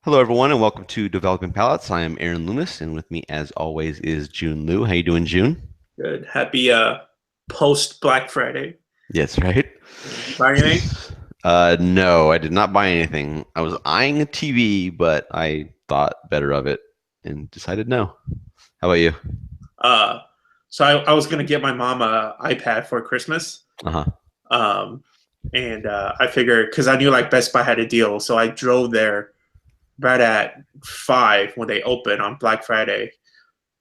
Hello, everyone, and welcome to Developing Palates. I am Aaron Loomis, and with me, as always, is June Liu. How you doing, June? Good. Happy post Black Friday. Yes, right. You buy anything? No, I did not buy anything. I was eyeing a TV, but I thought better of it and decided no. How about you? Uh, so I was gonna get my mom a iPad for Christmas. Uh-huh. Um, and I figured because I knew like Best Buy had a deal, so I drove there right at 5 when they opened on Black Friday,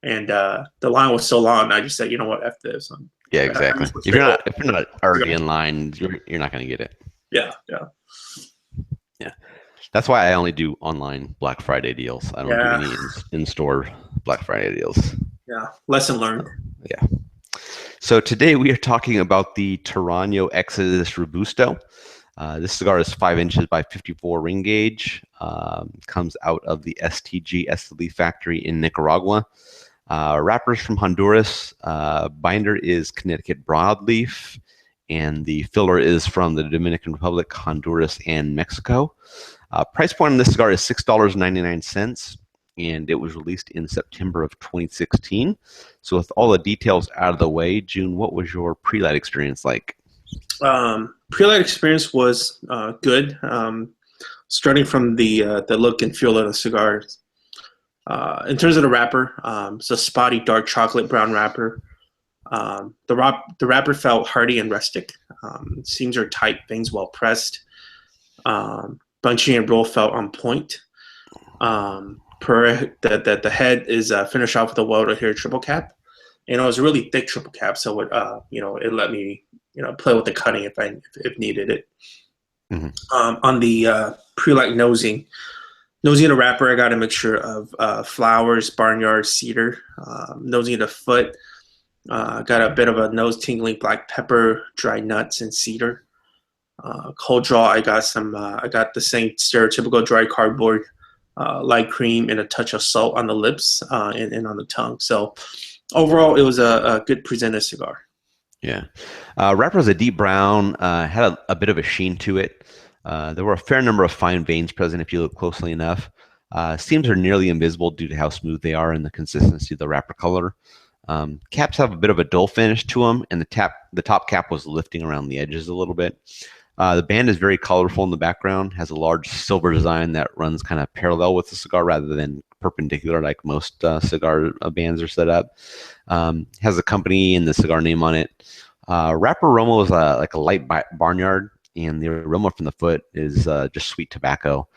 and the line was so long. I just said, you know what, f this. Yeah, I exactly. just went If straight over. you're not already in line, you're not going to get it. Yeah, yeah, Yeah, that's why I only do online Black Friday deals. I don't do yeah, any in-store Black Friday deals. yeah. Lesson learned. Yeah. So today we are talking about the Torano Exodus Robusto. This cigar is 5 inches by 54 ring gauge. Comes out of the STG Esteli factory in Nicaragua. Wrappers from Honduras. Binder is Connecticut broadleaf. And the filler is from the Dominican Republic, Honduras, and Mexico. Price point on this cigar is $6.99, and it was released in September of 2016. So with all the details out of the way, June, what was your pre-light experience like? Pre-light experience was good. Starting from the look and feel of the cigars. In terms of the wrapper, it's a spotty dark chocolate brown wrapper. The wrapper felt hearty and rustic. Seams are tight, veins well pressed. Bunchy and roll felt on point. The head is finished off with a welded hair triple cap. You know, it was a really thick triple cap, so it let me play with the cutting if needed it. Mm-hmm. On the pre-light nosing the wrapper, I got a mixture of flowers, barnyard, cedar. Nosing the foot, got a bit of a nose tingling black pepper, dry nuts, and cedar. Cold draw, I got the same stereotypical dry cardboard, light cream, and a touch of salt on the lips and on the tongue. So overall, it was a good presented cigar. Yeah. Wrapper was a deep brown, had a bit of a sheen to it. There were a fair number of fine veins present if you look closely enough. Seams are nearly invisible due to how smooth they are and the consistency of the wrapper color. Caps have a bit of a dull finish to them, and the top cap was lifting around the edges a little bit. The band is very colorful in the background, has a large silver design that runs kind of parallel with the cigar rather than perpendicular like most cigar bands are set up. Has the company and the cigar name on it. Wrapper aroma is like a light barnyard, and the aroma from the foot is just sweet tobacco.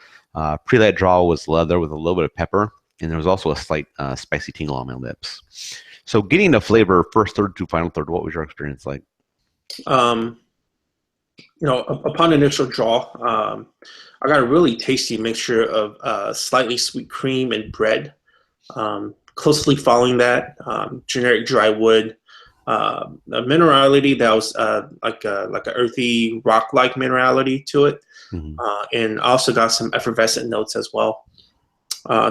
Pre-light draw was leather with a little bit of pepper, and there was also a slight spicy tingle on my lips. So getting the flavor first third to final third, what was your experience like? Um, Upon initial draw, I got a really tasty mixture of slightly sweet cream and bread. Closely following that, generic dry wood, a minerality that was like a earthy rock-like minerality to it, Mm-hmm. and also got some effervescent notes as well.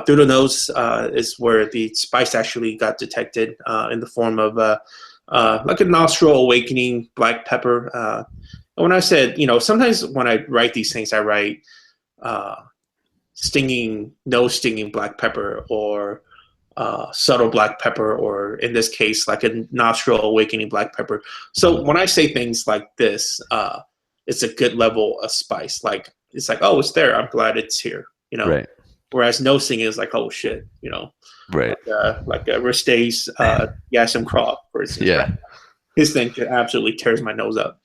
Through the nose is where the spice actually got detected in the form of like a nostril awakening black pepper. And when I said, sometimes when I write these things, I write uh, no stinging black pepper or subtle black pepper, or in this case, like a nostril awakening black pepper. So when I say things like this, it's a good level of spice. Like it's like, oh, it's there. I'm glad it's here. Right. Whereas no singing is like, oh shit. Right. Like Riste's Yasim Craw, for instance. Right? Yeah. His thing absolutely tears my nose up,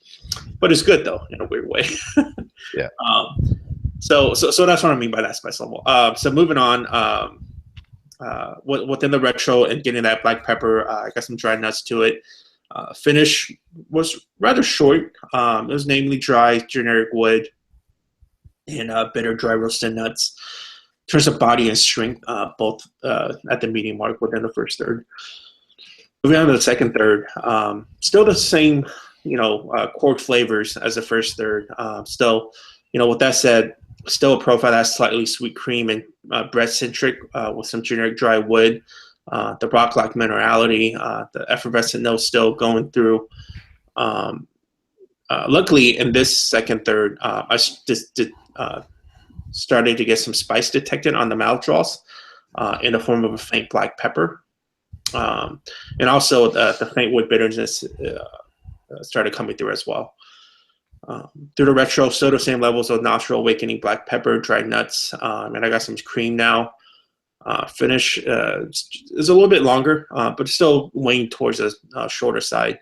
but it's good though in a weird way. Yeah. So that's what I mean by that spice level. So moving on, within the retro and getting that black pepper, I got some dry nuts to it. Finish was rather short. It was namely dry, generic wood, and bitter, dry roasted nuts. In terms of body and strength, both at the medium mark within the first third. Moving on to the second third, still the same, core flavors as the first third. Still, with that said, still a profile that's slightly sweet cream and bread centric with some generic dry wood, the rock-like minerality, the effervescent notes still going through. Luckily, in this second third, I just did started to get some spice detected on the mouth draws in the form of a faint black pepper. And also the faint wood bitterness started coming through as well. Through the retro, still the same levels of nostril awakening black pepper, dried nuts, and I got some cream now. Finish is a little bit longer, but still weighing towards the shorter side,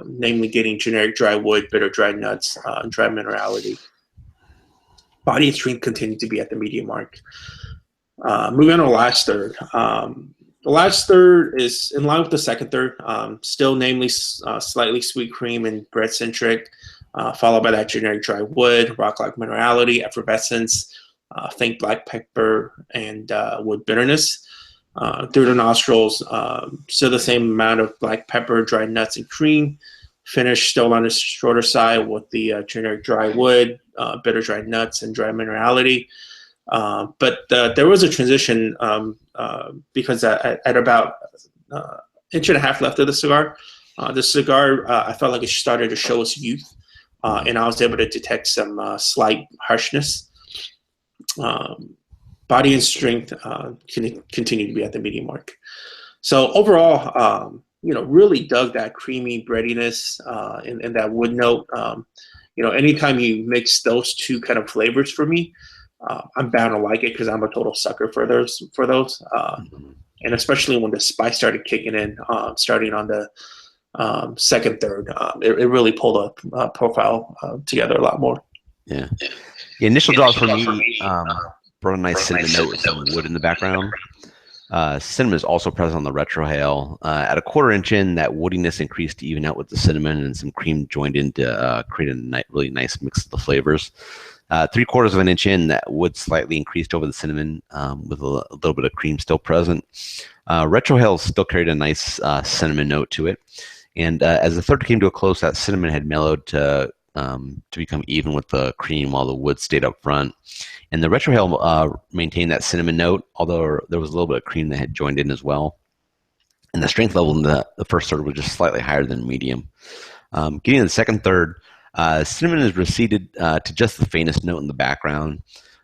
namely getting generic dry wood, bitter dried nuts, and dry minerality. Body and strength continue to be at the medium mark. Moving on to the last third. The last third is in line with the second third, still namely slightly sweet cream and bread centric, followed by that generic dry wood, rock-like minerality, effervescence, faint black pepper, and wood bitterness. Through the nostrils, still the same amount of black pepper, dried nuts, and cream. Finish still on the shorter side with the generic dry wood, bitter dried nuts, and dry minerality. But there was a transition because at about inch and a half left of the cigar, I felt like it started to show its youth, and I was able to detect some slight harshness. Body and strength can continue to be at the medium mark. So overall, really dug that creamy breadiness and that wood note. Anytime you mix those two kind of flavors for me, I'm bound to like it because I'm a total sucker for those. And especially when the spice started kicking in, starting on the second, third, it really pulled a profile together a lot more. Yeah. The initial draws for me brought a nice cinnamon note with some wood in the background. Cinnamon is also present on the retrohale. At a quarter inch in, that woodiness increased to even out with the cinnamon, and some cream joined in to create a really nice mix of the flavors. 3/4 of an inch in, that wood slightly increased over the cinnamon with a little bit of cream still present. Retrohale still carried a nice cinnamon note to it. And as the third came to a close, that cinnamon had mellowed to become even with the cream while the wood stayed up front. And the retrohale maintained that cinnamon note, although there was a little bit of cream that had joined in as well. And the strength level in the first third was just slightly higher than medium. Getting to the second third, cinnamon is receded to just the faintest note in the background.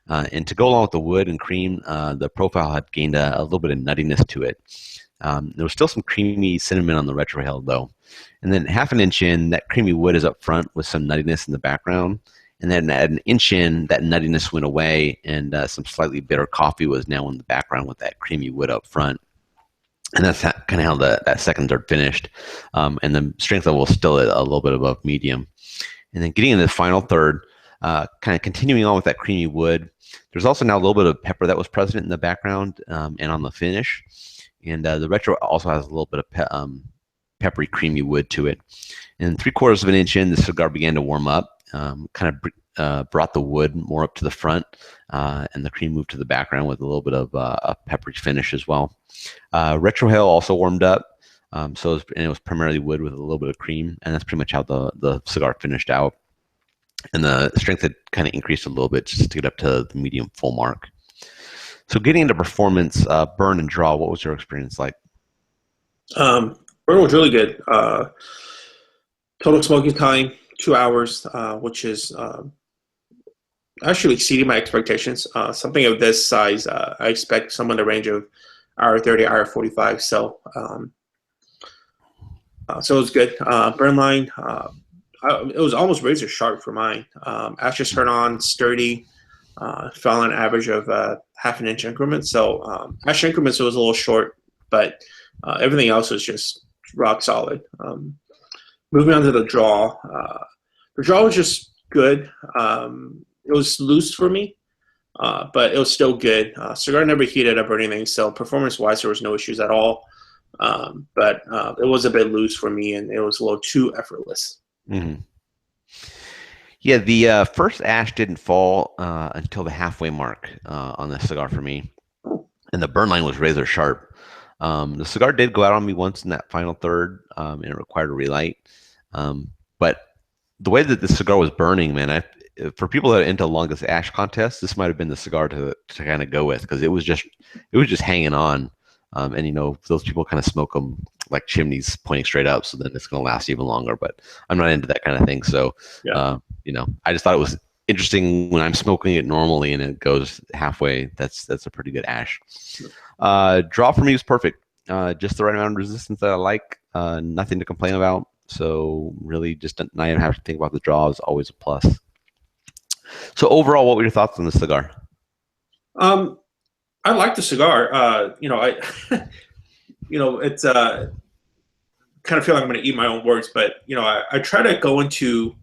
And to go along with the wood and cream, the profile had gained a little bit of nuttiness to it. There was still some creamy cinnamon on the retrohale, though. And then half an inch in, that creamy wood is up front with some nuttiness in the background. And then at an inch in, that nuttiness went away, and some slightly bitter coffee was now in the background with that creamy wood up front. And that's kind of how that second third finished. And the strength level was still a little bit above medium. And then getting into the final third, kind of continuing on with that creamy wood, there's also now a little bit of pepper that was present in the background and on the finish. And the retro also has a little bit of peppery, creamy wood to it. And 3/4 of an inch in, the cigar began to warm up, kind of brought the wood more up to the front, and the cream moved to the background with a little bit of a peppery finish as well. Retrohale also warmed up, so it was primarily wood with a little bit of cream, and that's pretty much how the cigar finished out. And the strength had kind of increased a little bit just to get up to the medium full mark. So getting into performance, burn and draw, what was your experience like? Burn was really good. Total smoking time, 2 hours, which is actually exceeding my expectations. Something of this size, I expect somewhere in the range of hour 30, hour 45. So it was good. Burn line, it was almost razor sharp for mine. Ashes turned on, sturdy, fell on an average of half an inch increments. So ash increments was a little short, but everything else was just rock solid. Moving on to the draw. The draw was just good. It was loose for me, but it was still good. Cigar never heated up or anything, so performance-wise, there was no issues at all. But it was a bit loose for me, and it was a little too effortless. Mm-hmm. Yeah, the first ash didn't fall until the halfway mark on the cigar for me, and the burn line was razor sharp. The cigar did go out on me once in that final third, and it required a relight. But the way that the cigar was burning, man, for people that are into longest ash contests, this might have been the cigar to kind of go with, because it was just hanging on. And those people kind of smoke them like chimneys pointing straight up, so then it's going to last even longer. But I'm not into that kind of thing. So, Yeah. I just thought it was interesting when I'm smoking it normally and it goes halfway. That's a pretty good ash. Draw for me is perfect. Just the right amount of resistance that I like. Nothing to complain about. So really, just not even have to think about the draw is always a plus. So overall, what were your thoughts on the cigar? Um, I like the cigar. I, it's kind of feel like I'm going to eat my own words, but I try to go into,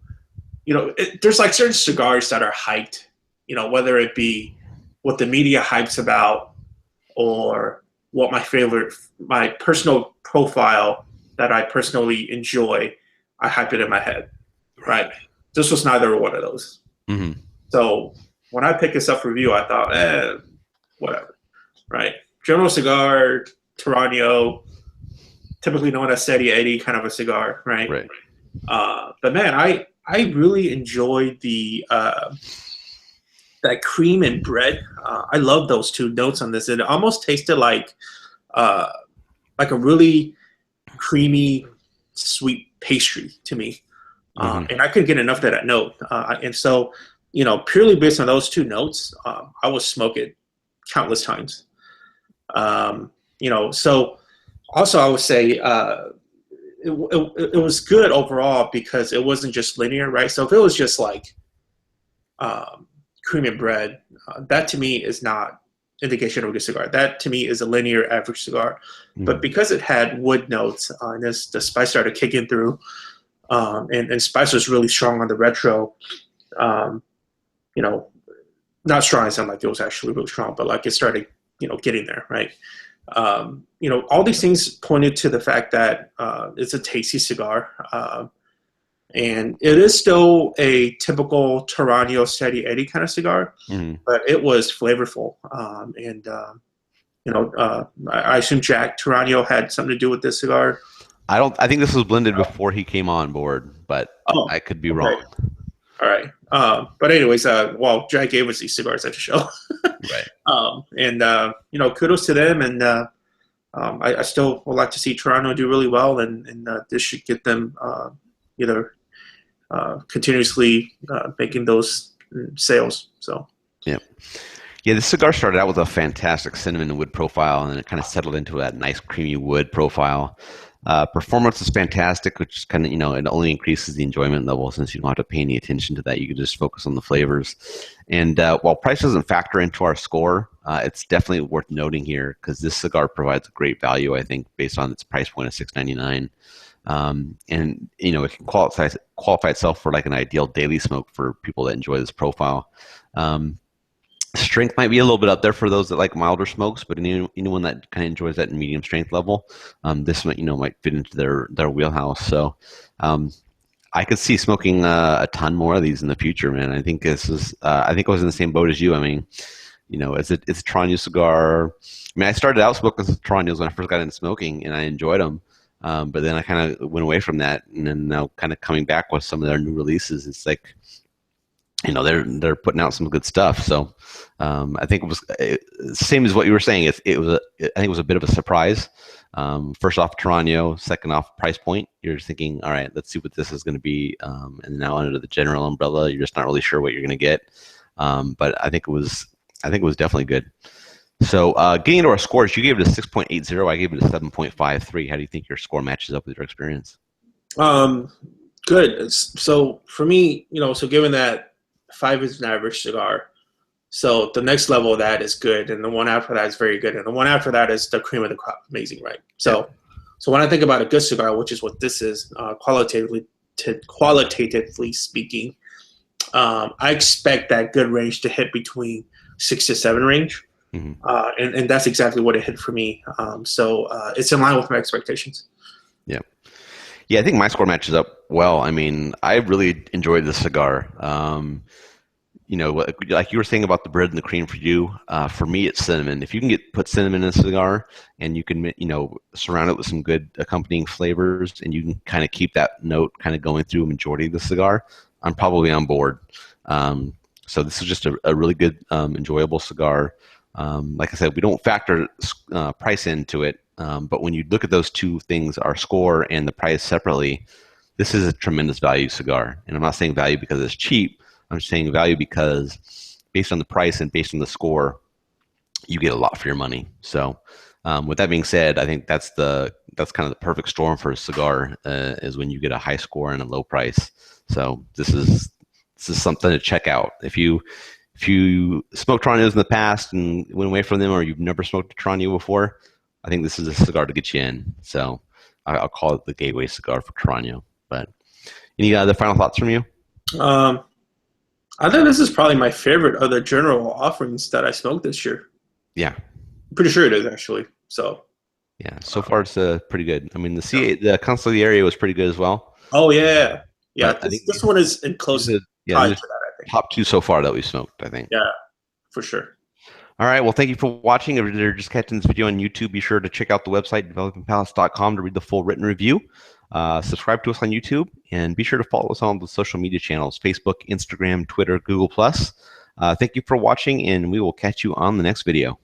there's like certain cigars that are hyped, whether it be what the media hypes about or what my personal profile that I personally enjoy, I hype it in my head, right? This was neither one of those. Mm-hmm. So when I picked this up for review, I thought, whatever, right? General cigar, Torano, typically known as Steady Eddie, kind of a cigar, right? Right. But man, I really enjoyed the that cream and bread. I love those two notes on this. It almost tasted like a really creamy, sweet pastry to me. And I couldn't get enough of that note. And so, purely based on those two notes, I would smoke it countless times. So also I would say it was good overall because it wasn't just linear, right? So if it was just like cream and bread, that to me is not indication of a good cigar. That to me is a linear average cigar. But because it had wood notes, and the spice started kicking through, and spice was really strong on the retro, not strong as in like it was actually really strong, but like it started, getting there, right? All these things pointed to the fact that it's a tasty cigar. And it is still a typical Torano Steady Eddie kind of cigar, but it was flavorful. I assume Jack Torano had something to do with this cigar. I think this was blended before he came on board, but I could be wrong. All right. But anyways, Jack gave us these cigars at the show. Right. Kudos to them. And I still would like to see Torano do really well. And this should get them either continuously making those sales. So, yeah. Yeah, this cigar started out with a fantastic cinnamon and wood profile, and then it kind of settled into that nice creamy wood profile. Performance is fantastic, which is kind of, it only increases the enjoyment level since you don't have to pay any attention to that. You can just focus on the flavors. And while price doesn't factor into our score, it's definitely worth noting here because this cigar provides a great value, I think, based on its price point of $6.99. And it can qualify itself for like an ideal daily smoke for people that enjoy this profile. Strength might be a little bit up there for those that like milder smokes, but anyone that kind of enjoys that medium strength level, this might fit into their wheelhouse. So I could see smoking a ton more of these in the future, man. I think I think I was in the same boat as you. I mean, it's a Torano cigar. I mean, I started out smoking Toranos when I first got into smoking, and I enjoyed them. But then I kind of went away from that, and then now kind of coming back with some of their new releases, it's like, they're putting out some good stuff. So I think it was same as what you were saying. I think it was a bit of a surprise. First off, Torano. Second off, price point. You're thinking, all right, let's see what this is going to be. And now under the general umbrella, you're just not really sure what you're going to get. But I think it was definitely good. So getting into our scores, you gave it a 6.80. I gave it a 7.53. How do you think your score matches up with your experience? Good. So for me, given that 5 is an average cigar, so the next level of that is good, and the one after that is very good, and the one after that is the cream of the crop, amazing, right? So when I think about a good cigar, which is what this is, qualitatively speaking, I expect that good range to hit between 6 to 7 range. And that's exactly what it hit for me. So it's in line with my expectations. Yeah. Yeah, I think my score matches up well. I mean, I really enjoyed this cigar. Like you were saying about the bread and the cream for you, for me, it's cinnamon. If you can put cinnamon in a cigar and you can, surround it with some good accompanying flavors and you can kind of keep that note kind of going through a majority of the cigar, I'm probably on board. So this is just a really good, enjoyable cigar. Like I said, we don't factor price into it, but when you look at those two things, our score and the price separately, this is a tremendous value cigar. And I'm not saying value because it's cheap. I'm saying value because based on the price and based on the score, you get a lot for your money. So, with that being said, I think that's kind of the perfect storm for a cigar is when you get a high score and a low price. So this is something to check out. If you smoked Taranos in the past and went away from them, or you've never smoked a Tarano before, I think this is a cigar to get you in. So I'll call it the gateway cigar for Tarano. But any other final thoughts from you? Um, I think this is probably my favorite of the general offerings that I smoked this year. Yeah. I'm pretty sure it is actually. So Yeah, so far it's pretty good. I mean, yeah. the Consigliere was pretty good as well, Oh yeah, yeah. but I think This one is in these close are yeah tie these to are that. I think. top two so far that we smoked. I think. Yeah, for sure. All right. Well, thank you for watching. If you're just catching this video on YouTube, be sure to check out the website, developingpalates.com, to read the full written review. Subscribe to us on YouTube, and be sure to follow us on the social media channels, Facebook, Instagram, Twitter, Google+. Thank you for watching, and we will catch you on the next video.